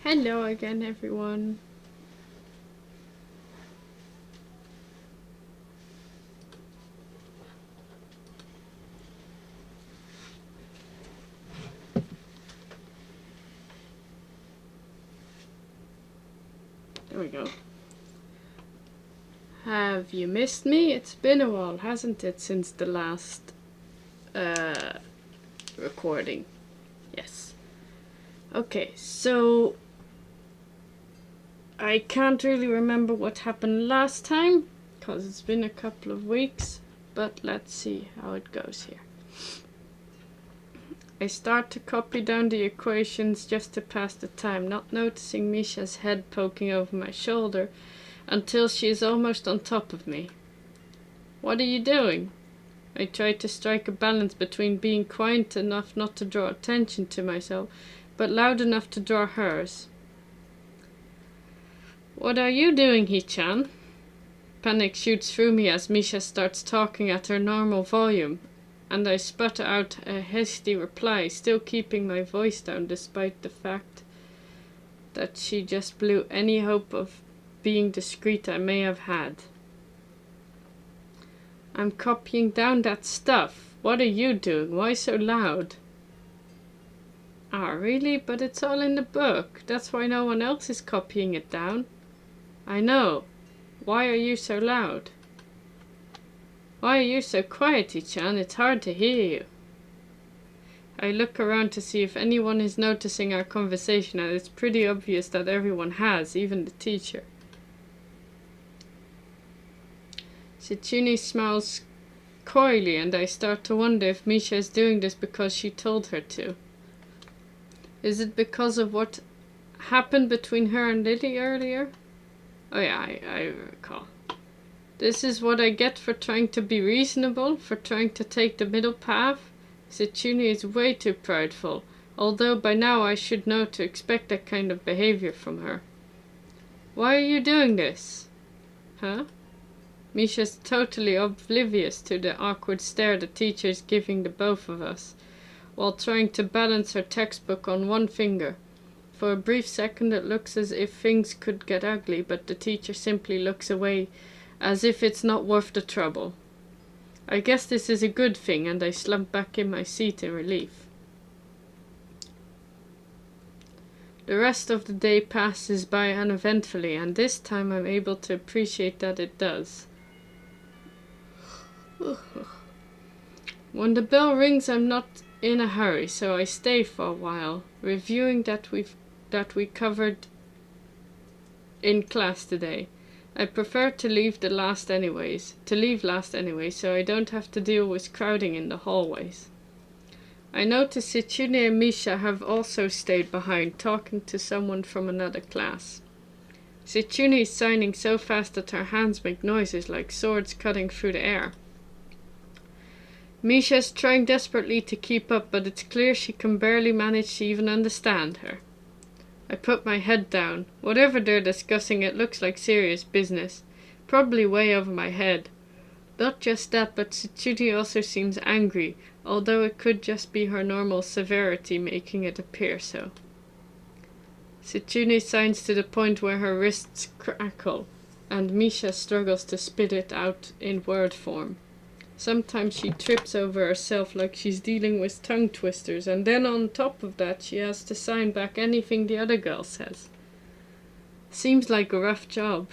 Hello again, everyone. There we go. Have you missed me? It's been a while, hasn't it, since the last recording? Yes. Okay, so I can't really remember what happened last time, because it's been a couple of weeks, but let's see how it goes here. I start to copy down the equations just to pass the time, not noticing Misha's head poking over my shoulder until she is almost on top of me. What are you doing? I try to strike a balance between being quiet enough not to draw attention to myself, but loud enough to draw hers. What are you doing, Hichan? Panic shoots through me as Misha starts talking at her normal volume, and I sputter out a hasty reply, still keeping my voice down despite the fact that she just blew any hope of being discreet I may have had. I'm copying down that stuff. What are you doing? Why so loud? Ah, really? But it's all in the book. That's why no one else is copying it down. I know. Why are you so loud? Why are you so quiet, Ichan? It's hard to hear you. I look around to see if anyone is noticing our conversation, and it's pretty obvious that everyone has, even the teacher. Shizune smiles coyly, and I start to wonder if Misha is doing this because she told her to. Is it because of what happened between her and Lily earlier? Oh yeah, I recall. This is what I get for trying to be reasonable, for trying to take the middle path. Shizune is way too prideful, although by now I should know to expect that kind of behavior from her. Why are you doing this? Huh? Misha's totally oblivious to the awkward stare the teacher is giving the both of us, while trying to balance her textbook on one finger. For a brief second it looks as if things could get ugly, but the teacher simply looks away as if it's not worth the trouble. I guess this is a good thing, and I slump back in my seat in relief. The rest of the day passes by uneventfully, and this time I'm able to appreciate that it does. When the bell rings, I'm not in a hurry, so I stay for a while, reviewing that we covered in class today. I prefer to leave last anyway, so I don't have to deal with crowding in the hallways. I notice Shizune and Misha have also stayed behind, talking to someone from another class. Shizune is signing so fast that her hands make noises like swords cutting through the air. Misha is trying desperately to keep up, but it's clear she can barely manage to even understand her. I put my head down. Whatever they're discussing, it looks like serious business. Probably way over my head. Not just that, but Shizune also seems angry, although it could just be her normal severity making it appear so. Shizune signs to the point where her wrists crackle, and Misha struggles to spit it out in word form. Sometimes she trips over herself like she's dealing with tongue twisters, and then on top of that she has to sign back anything the other girl says. Seems like a rough job.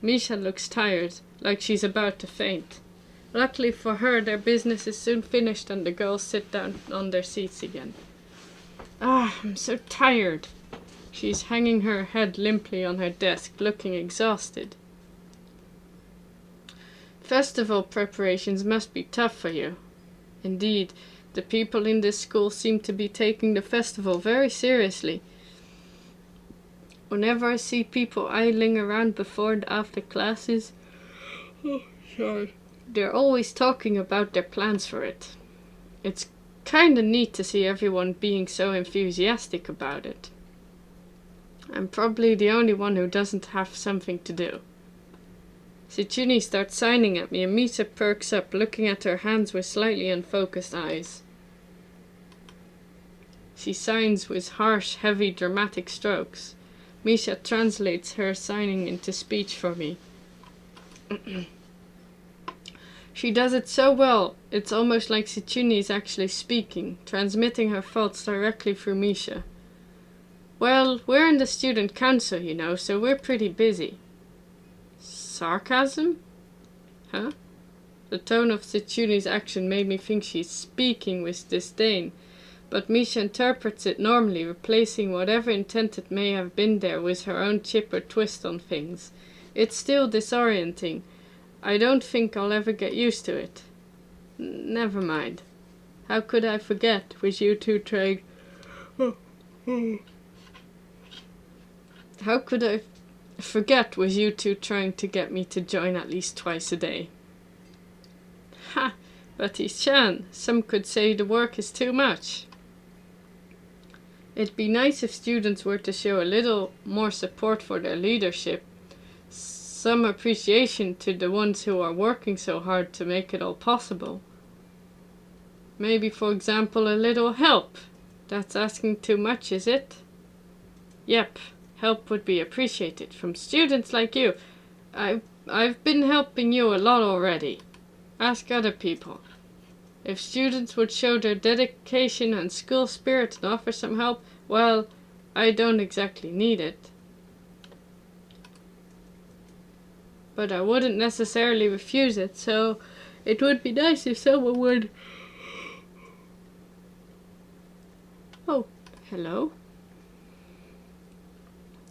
Misha looks tired, like she's about to faint. Luckily for her, their business is soon finished and the girls sit down on their seats again. I'm so tired. She's hanging her head limply on her desk, looking exhausted. Festival preparations must be tough for you. Indeed, the people in this school seem to be taking the festival very seriously. Whenever I see people idling around before and after classes, they're always talking about their plans for it. It's kinda neat to see everyone being so enthusiastic about it. I'm probably the only one who doesn't have something to do. Shizune starts signing at me, and Misha perks up, looking at her hands with slightly unfocused eyes. She signs with harsh, heavy, dramatic strokes. Misha translates her signing into speech for me. She does it so well, it's almost like Shizune is actually speaking, transmitting her thoughts directly through Misha. Well, we're in the student council, you know, so we're pretty busy. Sarcasm? Huh? The tone of Shitsune's action made me think she's speaking with disdain, but Misha interprets it normally, replacing whatever intent it may have been there with her own chipper twist on things. It's still disorienting. I don't think I'll ever get used to it. Never mind. How could I forget with you two trying... How could I forget with you two trying to get me to join at least twice a day? Ha! But Chan, some could say the work is too much. It'd be nice if students were to show a little more support for their leadership. Some appreciation to the ones who are working so hard to make it all possible. Maybe, for example, a little help. That's asking too much, is it? Yep, help would be appreciated from students like you. I've been helping you a lot already. Ask other people. If students would show their dedication and school spirit and offer some help, well, I don't exactly need it. But I wouldn't necessarily refuse it, so it would be nice if someone would... Oh, hello.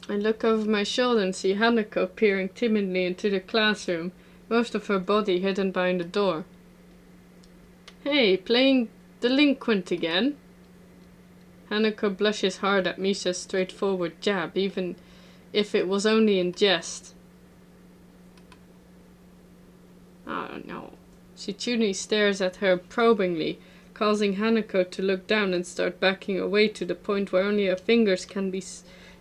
I look over my shoulder and see Hanako peering timidly into the classroom, most of her body hidden behind the door. Hey, playing delinquent again? Hanako blushes hard at Misha's straightforward jab, even if it was only in jest. Oh no. Shizune stares at her probingly, causing Hanako to look down and start backing away to the point where only her fingers can be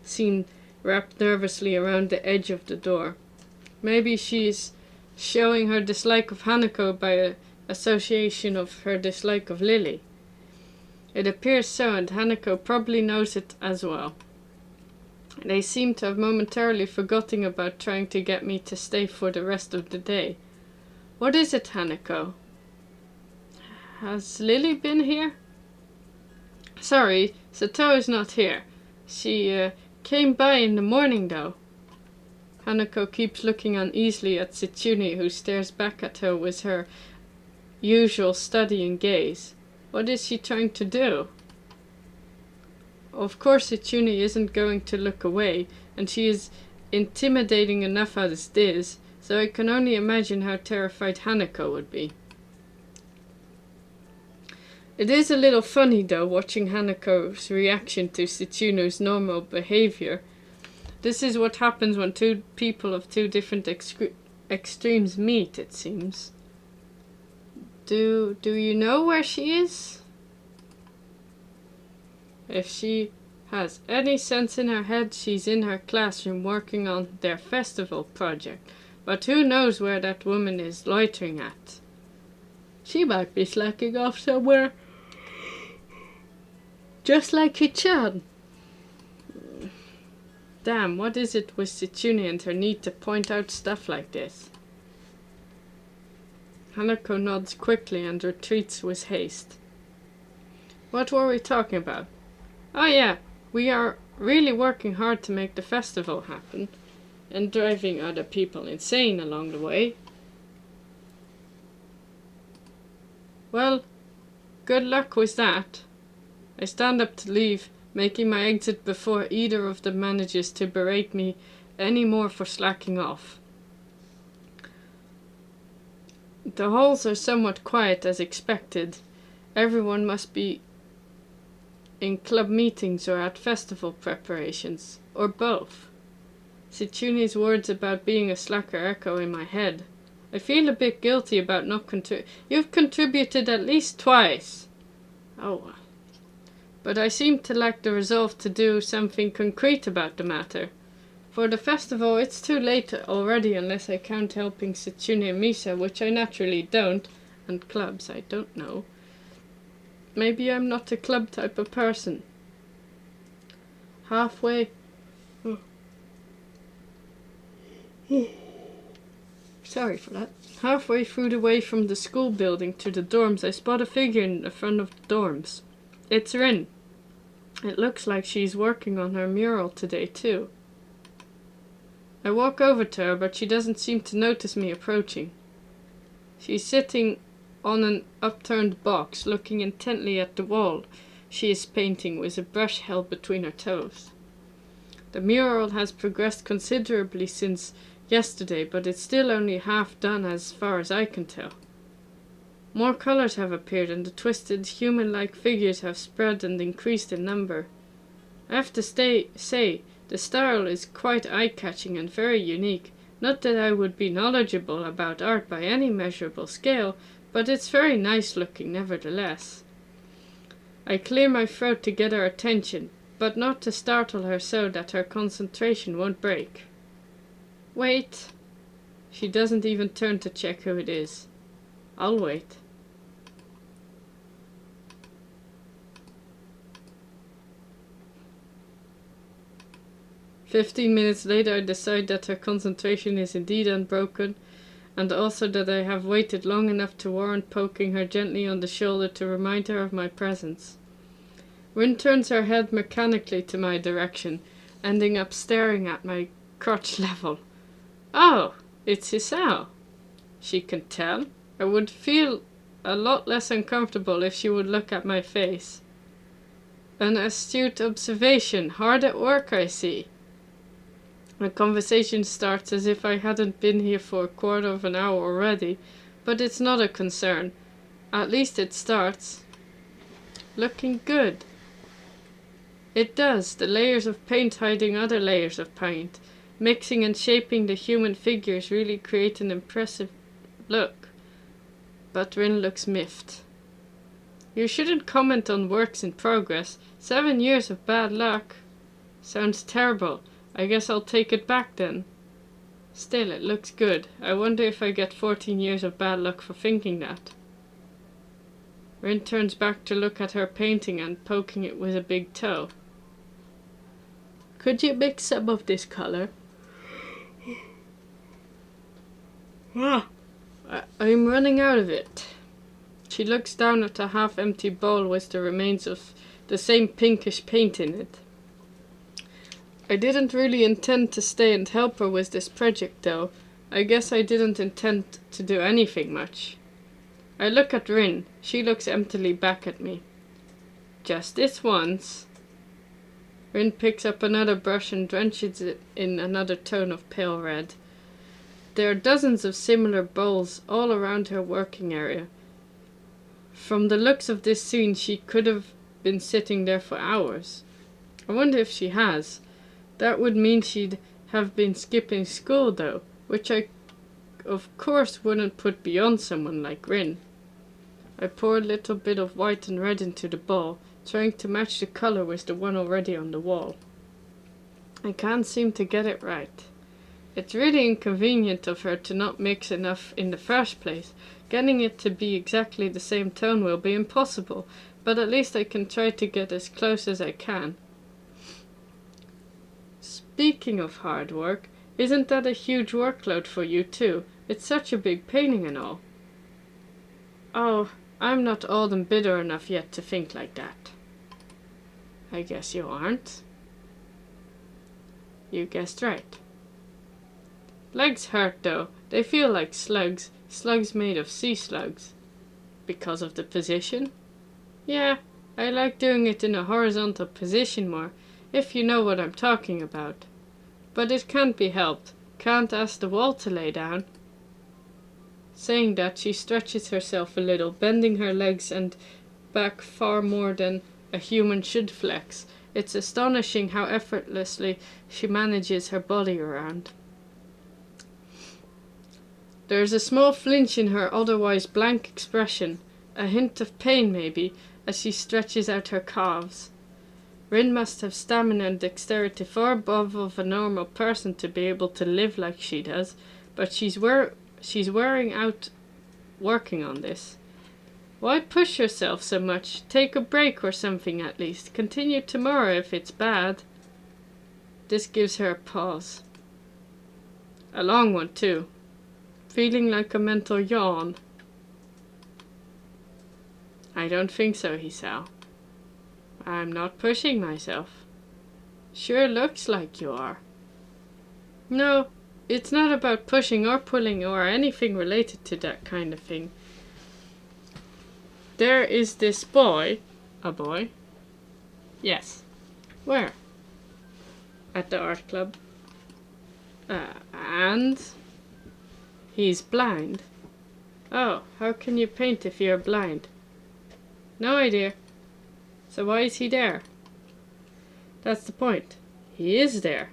seen wrapped nervously around the edge of the door. Maybe she's showing her dislike of Hanako by association of her dislike of Lily. It appears so, and Hanako probably knows it as well. They seem to have momentarily forgotten about trying to get me to stay for the rest of the day. What is it, Hanako? Has Lily been here? Sorry, Sato is not here. She came by in the morning though. Hanako keeps looking uneasily at Shizune, who stares back at her with her usual studying gaze. What is she trying to do? Of course Shizune isn't going to look away, and she is intimidating enough as it is, so I can only imagine how terrified Hanako would be. It is a little funny though, watching Hanako's reaction to Shitsune's normal behavior. This is what happens when two people of two different extremes meet, it seems. Do you know where she is? If she has any sense in her head, she's in her classroom working on their festival project. But who knows where that woman is loitering at? She might be slacking off somewhere. Just like Hichan. Damn, what is it with Shizune and her need to point out stuff like this? Hanako nods quickly and retreats with haste. What were we talking about? Oh yeah, we are really working hard to make the festival happen, and driving other people insane along the way. Well, good luck with that. I stand up to leave, making my exit before either of them manages to berate me any more for slacking off. The halls are somewhat quiet as expected. Everyone must be in club meetings or at festival preparations, or both. Shitsune's words about being a slacker echo in my head. I feel a bit guilty about not You've contributed at least twice. Oh. But I seem to lack the resolve to do something concrete about the matter. For the festival, it's too late already unless I count helping Shizune and Misha, which I naturally don't, and clubs, I don't know. Maybe I'm not a club type of person. halfway. Sorry for that. Halfway through the way from the school building to the dorms, I spot a figure in the front of the dorms. It's Rin. It looks like she's working on her mural today too. I walk over to her, but she doesn't seem to notice me approaching. She's sitting on an upturned box, looking intently at the wall she is painting with a brush held between her toes. The mural has progressed considerably since yesterday, but it's still only half done as far as I can tell. More colors have appeared and the twisted human-like figures have spread and increased in number. I have to say, the style is quite eye-catching and very unique. Not that I would be knowledgeable about art by any measurable scale, but it's very nice looking nevertheless. I clear my throat to get her attention, but not to startle her so that her concentration won't break. Wait. She doesn't even turn to check who it is. I'll wait. "15 minutes later I decide that her concentration is indeed unbroken, and also that I have waited long enough to warrant poking her gently on the shoulder to remind her of my presence. Rin turns her head mechanically to my direction, ending up staring at my crotch level. Oh, it's Hisao. She can tell. I would feel a lot less uncomfortable if she would look at my face. An astute observation. Hard at work, I see. The conversation starts as if I hadn't been here for a quarter of an hour already, but it's not a concern. At least it starts. Looking good. It does, the layers of paint hiding other layers of paint. Mixing and shaping the human figures really create an impressive look. But Rin looks miffed. You shouldn't comment on works in progress. 7 years of bad luck. Sounds terrible. I guess I'll take it back then. Still, it looks good. I wonder if I get 14 years of bad luck for thinking that. Rin turns back to look at her painting and poking it with a big toe. Could you mix some of this color? I'm running out of it. She looks down at a half-empty bowl with the remains of the same pinkish paint in it. I didn't really intend to stay and help her with this project though. I guess I didn't intend to do anything much. I look at Rin. She looks emptily back at me. Just this once. Rin picks up another brush and drenches it in another tone of pale red. There are dozens of similar bowls all around her working area. From the looks of this scene, she could have been sitting there for hours. I wonder if she has. That would mean she'd have been skipping school though, which I of course wouldn't put beyond someone like Rin. I pour a little bit of white and red into the bowl, trying to match the color with the one already on the wall. I can't seem to get it right. It's really inconvenient of her to not mix enough in the first place. Getting it to be exactly the same tone will be impossible, but at least I can try to get as close as I can. Speaking of hard work, isn't that a huge workload for you too? It's such a big painting and all. Oh, I'm not old and bitter enough yet to think like that. I guess you aren't. You guessed right. Legs hurt though. They feel like slugs. Slugs made of sea slugs. Because of the position? Yeah, I like doing it in a horizontal position more, if you know what I'm talking about. But it can't be helped. Can't ask the wall to lay down. Saying that, she stretches herself a little, bending her legs and back far more than a human should flex. It's astonishing how effortlessly she manages her body around. There's a small flinch in her otherwise blank expression, a hint of pain maybe, as she stretches out her calves. Rin must have stamina and dexterity far above of a normal person to be able to live like she does, but she's wearing out working on this. Why push yourself so much? Take a break or something at least. Continue tomorrow if it's bad. This gives her a pause. A long one too. Feeling like a mental yawn. I don't think so, Hisao. I'm not pushing myself. Sure looks like you are. No, it's not about pushing or pulling or anything related to that kind of thing. There is this boy. A boy? Yes. Where? At the art club. And? He's blind. Oh, how can you paint if you're blind? No idea. So why is he there? That's the point. He is there.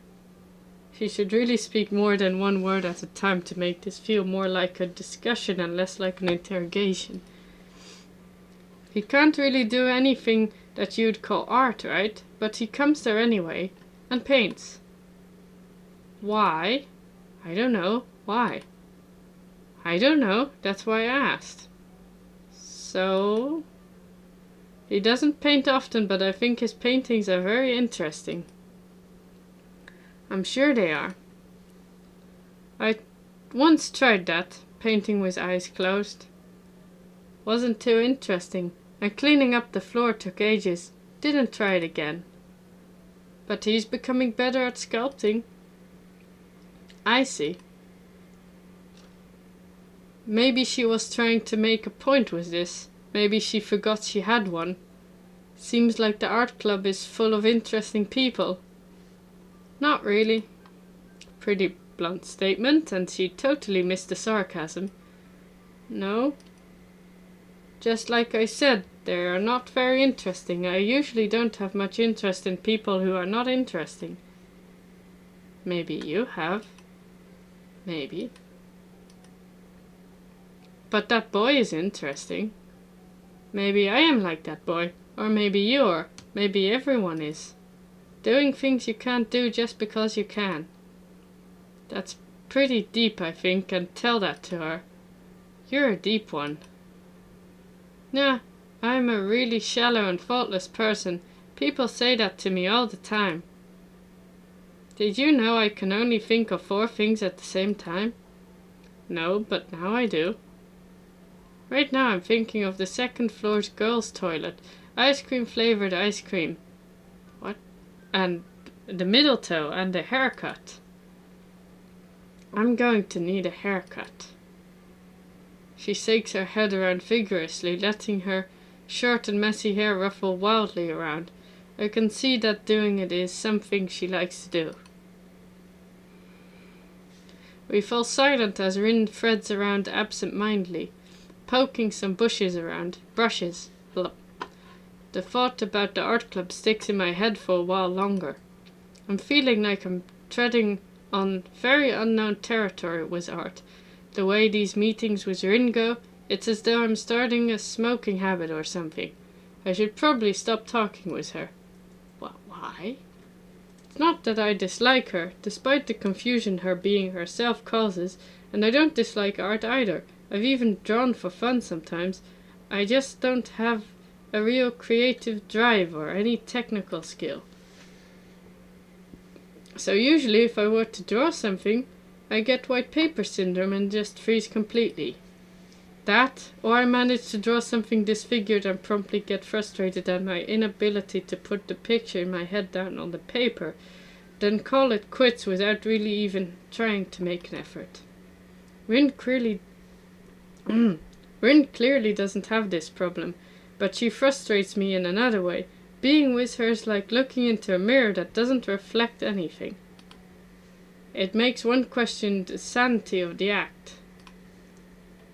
She should really speak more than one word at a time to make this feel more like a discussion and less like an interrogation. He can't really do anything that you'd call art, right? But he comes there anyway and paints. Why? I don't know. Why? I don't know. That's why I asked. So? He doesn't paint often, but I think his paintings are very interesting. I'm sure they are. I once tried that, painting with eyes closed. Wasn't too interesting, and cleaning up the floor took ages. Didn't try it again. But he's becoming better at sculpting. I see. Maybe she was trying to make a point with this. Maybe she forgot she had one. Seems like the art club is full of interesting people. Not really. Pretty blunt statement, and she totally missed the sarcasm. No. Just like I said, they are not very interesting. I usually don't have much interest in people who are not interesting. Maybe you have. Maybe. But that boy is interesting. Maybe I am like that boy, or maybe you are, maybe everyone is. Doing things you can't do just because you can. That's pretty deep, I think, and tell that to her. You're a deep one. Nah, I'm a really shallow and thoughtless person. People say that to me all the time. Did you know I can only think of 4 things at the same time? No, but now I do. Right now I'm thinking of the second floor's girls' toilet. Ice cream flavored ice cream. What? And the middle toe and the haircut. I'm going to need a haircut. She shakes her head around vigorously, letting her short and messy hair ruffle wildly around. I can see that doing it is something she likes to do. We fall silent as Rin threads around absent-mindedly, poking some brushes. Blah. The thought about the art club sticks in my head for a while longer. I'm feeling like I'm treading on very unknown territory with art. The way these meetings with Rin go, it's as though I'm starting a smoking habit or something. I should probably stop talking with her. Well, why? It's not that I dislike her, despite the confusion her being herself causes, and I don't dislike art either. I've even drawn for fun sometimes. I just don't have a real creative drive or any technical skill. So usually if I were to draw something, I get white paper syndrome and just freeze completely. That, or I manage to draw something disfigured and promptly get frustrated at my inability to put the picture in my head down on the paper, then call it quits without really even trying to make an effort. Rin clearly doesn't have this problem, but she frustrates me in another way. Being with her is like looking into a mirror that doesn't reflect anything. It makes one question the sanity of the act.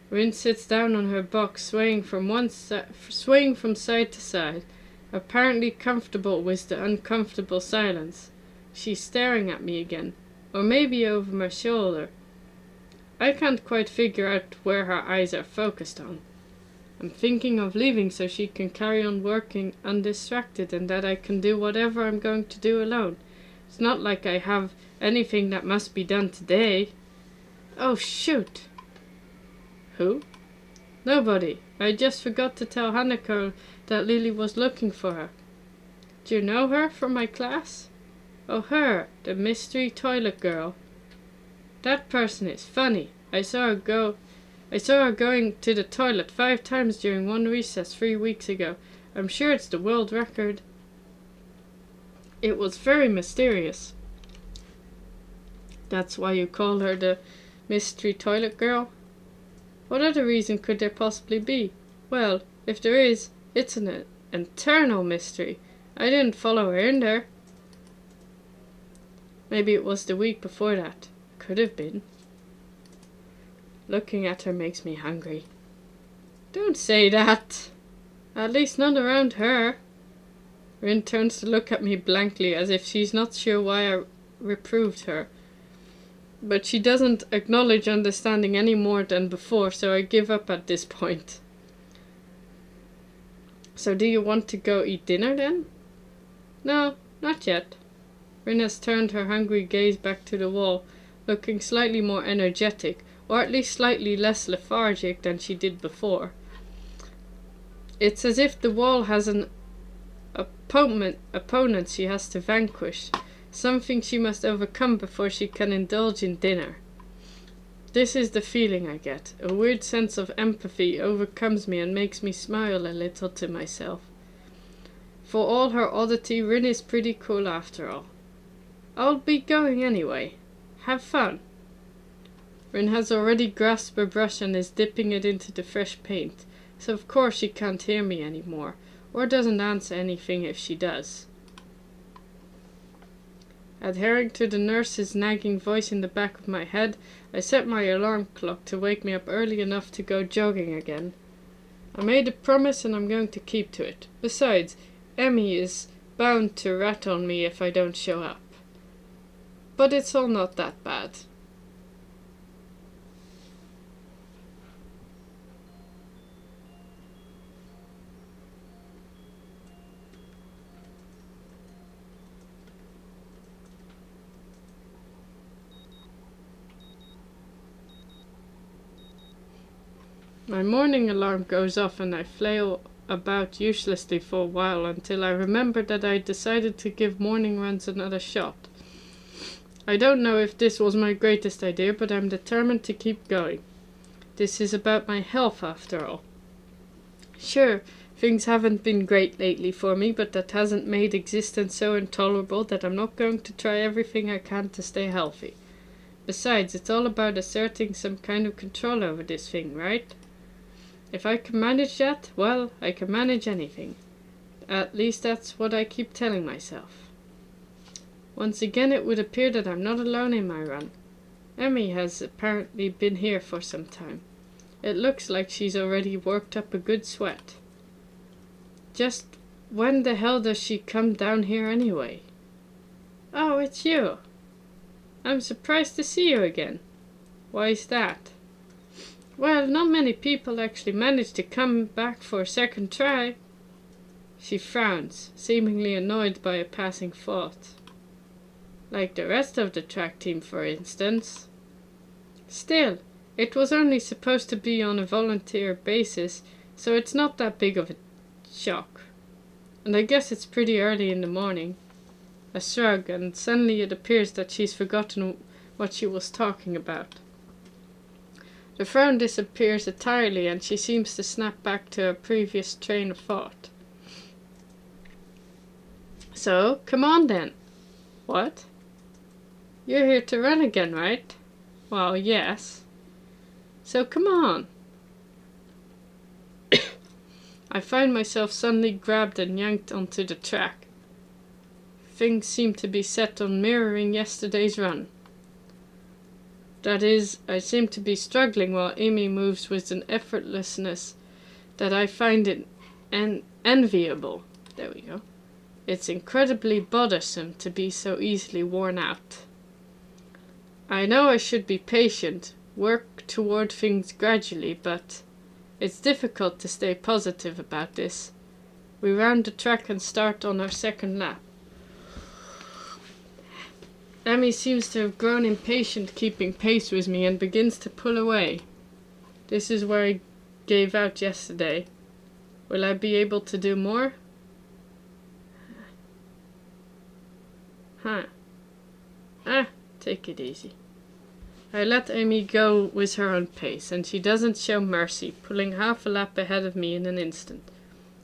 Rin sits down on her box, swaying from side to side, apparently comfortable with the uncomfortable silence. She's staring at me again, or maybe over my shoulder. I can't quite figure out where her eyes are focused on. I'm thinking of leaving so she can carry on working undistracted and that I can do whatever I'm going to do alone. It's not like I have anything that must be done today. Oh, shoot! Who? Nobody. I just forgot to tell Hanako that Lily was looking for her. Do you know her from my class? Oh, her, the mystery toilet girl. That person is funny. I saw her going to the toilet 5 times during one recess 3 weeks ago. I'm sure it's the world record. It was very mysterious. That's why you call her the mystery toilet girl? What other reason could there possibly be? Well, if there is, it's an eternal mystery. I didn't follow her in there. Maybe it was the week before that. Could have been. Looking at her makes me hungry. Don't say that. At least not around her. Rin turns to look at me blankly as if she's not sure why I reproved her. But she doesn't acknowledge understanding any more than before, so I give up at this point. So do you want to go eat dinner then? No, not yet. Rin has turned her hungry gaze back to the wall, looking slightly more energetic, or at least slightly less lethargic than she did before. It's as if the wall has an opponent she has to vanquish, something she must overcome before she can indulge in dinner. This is the feeling I get. A weird sense of empathy overcomes me and makes me smile a little to myself. For all her oddity, Rin is pretty cool after all. I'll be going anyway. Have fun. Rin has already grasped a brush and is dipping it into the fresh paint, so of course she can't hear me anymore, or doesn't answer anything if she does. Adhering to the nurse's nagging voice in the back of my head, I set my alarm clock to wake me up early enough to go jogging again. I made a promise and I'm going to keep to it. Besides, Emmy is bound to rat on me if I don't show up. But it's all not that bad. My morning alarm goes off and I flail about uselessly for a while until I remember that I decided to give morning runs another shot. I don't know if this was my greatest idea, but I'm determined to keep going. This is about my health after all. Sure, things haven't been great lately for me, but that hasn't made existence so intolerable that I'm not going to try everything I can to stay healthy. Besides, it's all about asserting some kind of control over this thing, right? If I can manage that, well, I can manage anything. At least that's what I keep telling myself. Once again, it would appear that I'm not alone in my run. Emmy has apparently been here for some time. It looks like she's already worked up a good sweat. Just when the hell does she come down here anyway? Oh, it's you. I'm surprised to see you again. Why is that? Well, not many people actually manage to come back for a second try. She frowns, seemingly annoyed by a passing thought. Like the rest of the track team, for instance. Still, it was only supposed to be on a volunteer basis, so it's not that big of a shock. And I guess it's pretty early in the morning. A shrug, and suddenly it appears that she's forgotten what she was talking about. The frown disappears entirely and she seems to snap back to her previous train of thought. So, come on then. What? You're here to run again, right? Well, yes. So come on. I find myself suddenly grabbed and yanked onto the track. Things seem to be set on mirroring yesterday's run. That is, I seem to be struggling while Amy moves with an effortlessness that I find it enviable. There we go. It's incredibly bothersome to be so easily worn out. I know I should be patient, work toward things gradually, but it's difficult to stay positive about this. We round the track and start on our second lap. Emmy seems to have grown impatient keeping pace with me and begins to pull away. This is where I gave out yesterday. Will I be able to do more? Take it easy. I let Amy go with her own pace, and she doesn't show mercy, pulling half a lap ahead of me in an instant.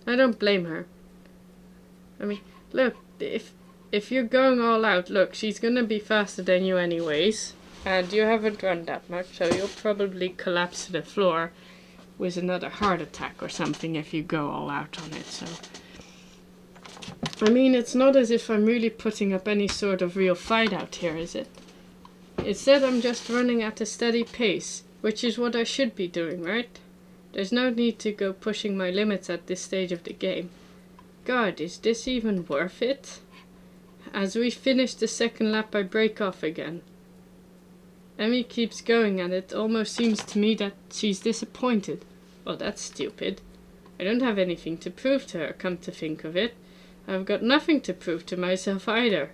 I don't blame her. I mean, look, if you're going all out, look, she's gonna be faster than you anyways, and you haven't run that much, so you'll probably collapse to the floor with another heart attack or something if you go all out on it, so... I mean, it's not as if I'm really putting up any sort of real fight out here, is it? Instead, I'm just running at a steady pace, which is what I should be doing, right? There's no need to go pushing my limits at this stage of the game. God, is this even worth it? As we finish the second lap, I break off again. Emmy keeps going, and it almost seems to me that she's disappointed. Well, that's stupid. I don't have anything to prove to her, come to think of it. I've got nothing to prove to myself either.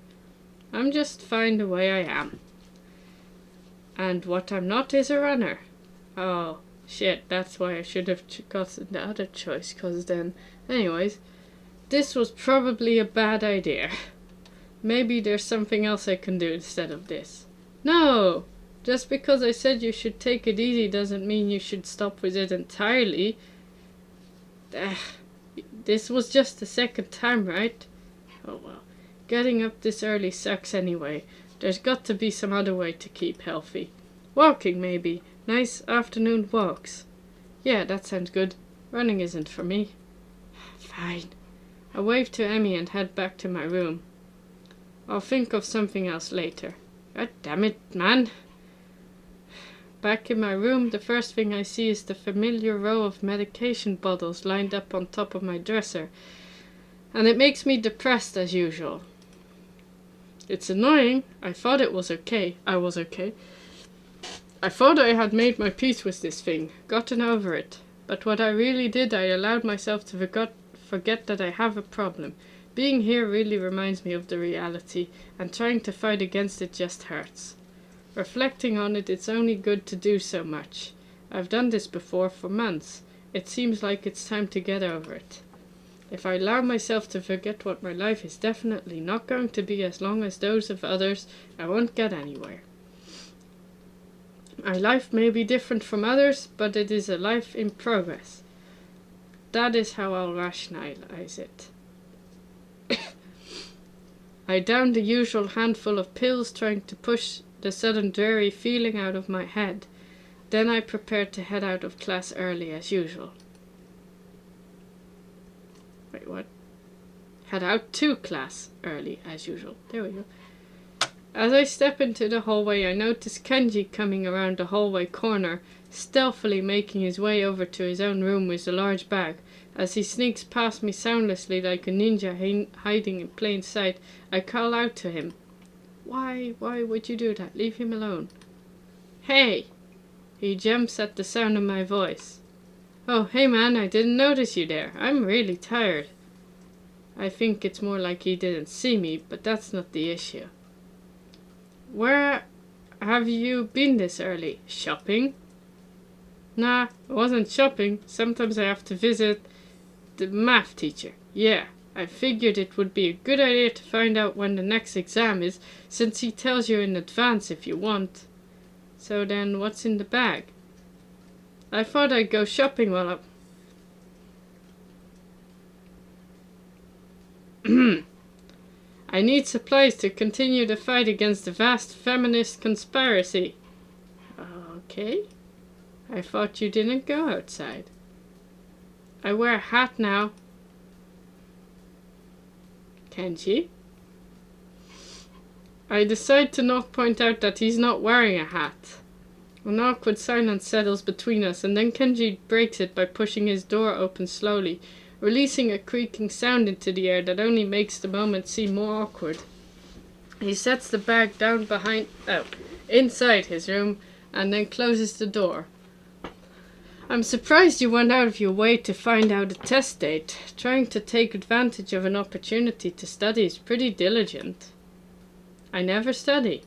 I'm just fine the way I am. And what I'm not is a runner. Oh, shit, that's why I should have gotten the other choice, cause then... Anyways, this was probably a bad idea. Maybe there's something else I can do instead of this. No! Just because I said you should take it easy doesn't mean you should stop with it entirely. This was just the second time, right? Oh well. Getting up this early sucks anyway. There's got to be some other way to keep healthy. Walking, maybe. Nice afternoon walks. Yeah, that sounds good. Running isn't for me. Fine. I wave to Emmy and head back to my room. I'll think of something else later. God damn it, man. Back in my room, the first thing I see is the familiar row of medication bottles lined up on top of my dresser. And it makes me depressed as usual. It's annoying. I thought it was okay. I was okay. I thought I had made my peace with this thing, gotten over it. But what I really did, I allowed myself to forget that I have a problem. Being here really reminds me of the reality, and trying to fight against it just hurts. Reflecting on it, it's only good to do so much. I've done this before for months. It seems like it's time to get over it. If I allow myself to forget what my life is definitely not going to be as long as those of others, I won't get anywhere. My life may be different from others, but it is a life in progress. That is how I'll rationalize it. I downed the usual handful of pills, trying to push the sudden dreary feeling out of my head. Then I prepared to head out of class early as usual. Wait, what? Head out to class early as usual. There we go. As I step into the hallway, I notice Kenji coming around the hallway corner, stealthily making his way over to his own room with a large bag. As he sneaks past me soundlessly like a ninja hiding in plain sight, I call out to him. Why would you do that? Leave him alone. Hey! He jumps at the sound of my voice. Oh, hey man, I didn't notice you there. I'm really tired. I think it's more like he didn't see me, but that's not the issue. Where have you been this early? Shopping? Nah, I wasn't shopping. Sometimes I have to visit the math teacher. Yeah, I figured it would be a good idea to find out when the next exam is, since he tells you in advance if you want. So then, what's in the bag? I thought I'd go shopping while I need supplies to continue the fight against the vast feminist conspiracy. Okay. I thought you didn't go outside. I wear a hat now. Kenji? I decide to not point out that he's not wearing a hat. An awkward silence settles between us, and then Kenji breaks it by pushing his door open slowly, releasing a creaking sound into the air that only makes the moment seem more awkward. He sets the bag down inside his room, and then closes the door. I'm surprised you went out of your way to find out a test date. Trying to take advantage of an opportunity to study is pretty diligent. I never study.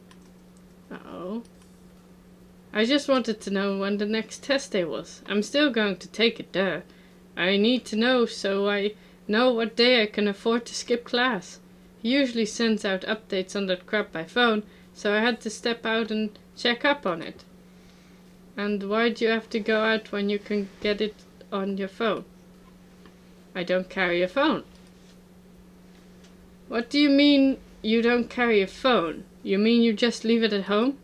Uh-oh. I just wanted to know when the next test day was. I'm still going to take it, duh. I need to know so I know what day I can afford to skip class. He usually sends out updates on that crap by phone, so I had to step out and check up on it. And why do you have to go out when you can get it on your phone? I don't carry a phone. What do you mean you don't carry a phone? You mean you just leave it at home?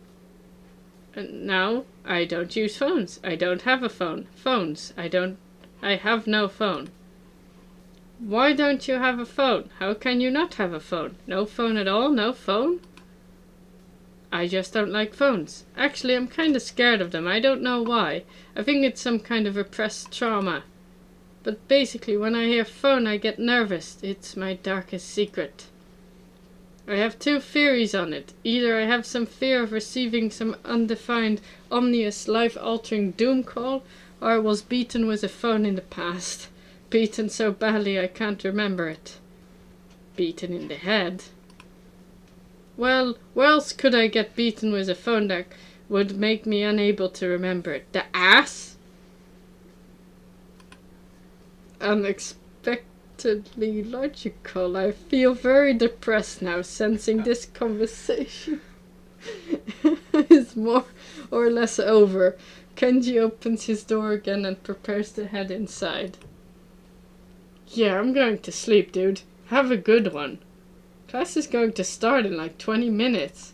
No, I don't use phones. I don't have a phone. I have no phone. Why don't you have a phone? How can you not have a phone? No phone at all? No phone? I just don't like phones. Actually, I'm kind of scared of them. I don't know why. I think it's some kind of repressed trauma. But basically, when I hear phone, I get nervous. It's my darkest secret. I have two theories on it. Either I have some fear of receiving some undefined, ominous, life-altering doom call, or I was beaten with a phone in the past. Beaten so badly I can't remember it. Beaten in the head? Well, where else could I get beaten with a phone that would make me unable to remember it? The ass? Unexpectedly logical. I feel very depressed now, sensing this conversation is more or less over. Kenji opens his door again and prepares to head inside. Yeah, I'm going to sleep, dude. Have a good one. Class is going to start in like 20 minutes.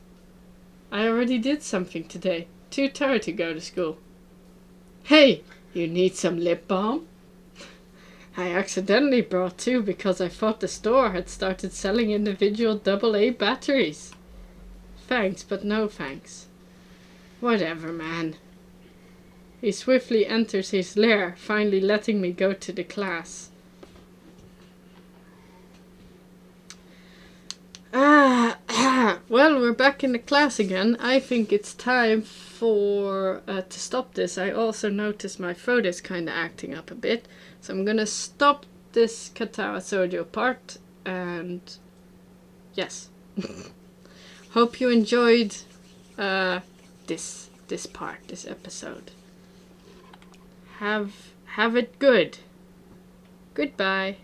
I already did something today. Too tired to go to school. Hey, you need some lip balm? I accidentally brought two because I thought the store had started selling individual AA batteries. Thanks, but no thanks. Whatever, man. He swiftly enters his lair, finally letting me go to the class. Well, we're back in the class again. I think it's time for to stop this. I also noticed my throat is kind of acting up a bit. So I'm gonna stop this Katawa Shoujo part, and yes. Hope you enjoyed this episode. Have it good. Goodbye.